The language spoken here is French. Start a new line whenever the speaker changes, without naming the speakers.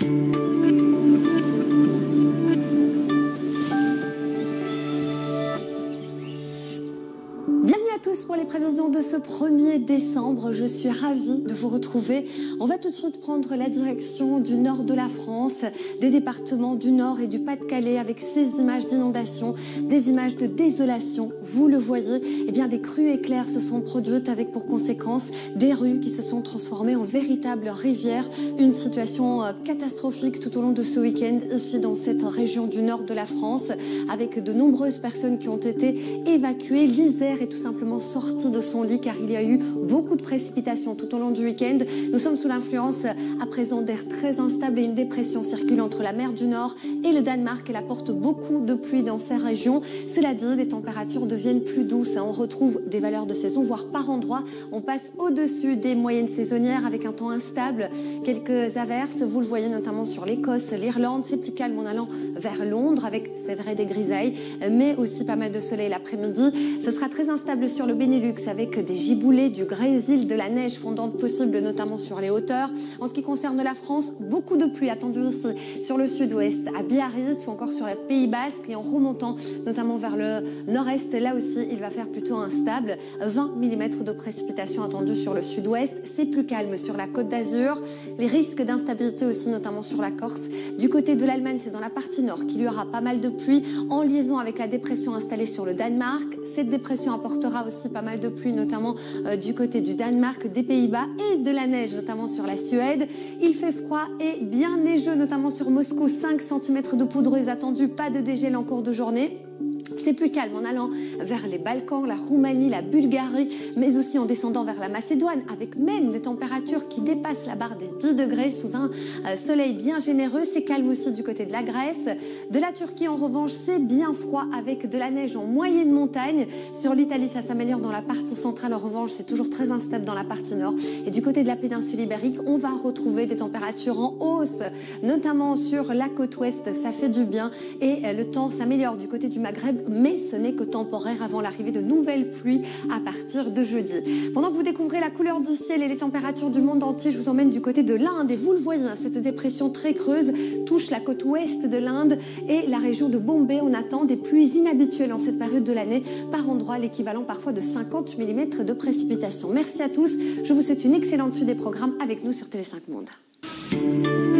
Bienvenue à tous pour les prévisions de ce 1er décembre. Je suis ravie de vous retrouver. On va tout de suite prendre la direction du nord de la France, des départements du Nord et du Pas-de-Calais avec ces images d'inondation, des images de désolation. Vous le voyez, eh bien, des crues éclairs se sont produites avec pour conséquence des rues qui se sont transformées en véritables rivières. Une situation catastrophique tout au long de ce week-end ici dans cette région du nord de la France avec de nombreuses personnes qui ont été évacuées. L'Isère est tout simplement sorti de son lit car il y a eu beaucoup de précipitations tout au long du week-end. Nous sommes sous l'influence à présent d'air très instable et une dépression circule entre la mer du Nord et le Danemark. Elle apporte beaucoup de pluie dans ces régions. Cela dit, les températures deviennent plus douces. On retrouve des valeurs de saison, voire par endroits. On passe au-dessus des moyennes saisonnières avec un temps instable. Quelques averses, vous le voyez notamment sur l'Écosse, l'Irlande. C'est plus calme en allant vers Londres avec, c'est vrai, des grisailles, mais aussi pas mal de soleil l'après-midi. Ce sera très instable sur le Benelux avec des giboulées, du grésil, de la neige fondante possible notamment sur les hauteurs. En ce qui concerne la France, beaucoup de pluie attendue ici sur le sud-ouest, à Biarritz ou encore sur le Pays Basque et en remontant notamment vers le nord-est. Là aussi, il va faire plutôt instable. 20 mm de précipitations attendues sur le sud-ouest. C'est plus calme sur la Côte d'Azur. Les risques d'instabilité aussi notamment sur la Corse. Du côté de l'Allemagne, c'est dans la partie nord qu'il y aura pas mal de pluie en liaison avec la dépression installée sur le Danemark. Cette dépression apportera aussi pas mal de pluie, notamment du côté du Danemark, des Pays-Bas et de la neige, notamment sur la Suède. Il fait froid et bien neigeux, notamment sur Moscou. 5 cm de poudreuse attendue, pas de dégel en cours de journée. C'est plus calme en allant vers les Balkans, la Roumanie, la Bulgarie, mais aussi en descendant vers la Macédoine, avec même des températures qui dépassent la barre des 10 degrés sous un soleil bien généreux. C'est calme aussi du côté de la Grèce. De la Turquie, en revanche, c'est bien froid avec de la neige en moyenne montagne. Sur l'Italie, ça s'améliore dans la partie centrale. En revanche, c'est toujours très instable dans la partie nord. Et du côté de la péninsule ibérique, on va retrouver des températures en hausse, notamment sur la côte ouest. Ça fait du bien et le temps s'améliore du côté du Maghreb, mais ce n'est que temporaire avant l'arrivée de nouvelles pluies à partir de jeudi. Pendant que vous découvrez la couleur du ciel et les températures du monde entier, je vous emmène du côté de l'Inde et vous le voyez, cette dépression très creuse touche la côte ouest de l'Inde et la région de Bombay. On attend des pluies inhabituelles en cette période de l'année, par endroits l'équivalent parfois de 50 mm de précipitations. Merci à tous, je vous souhaite une excellente suite des programmes avec nous sur TV5 Monde.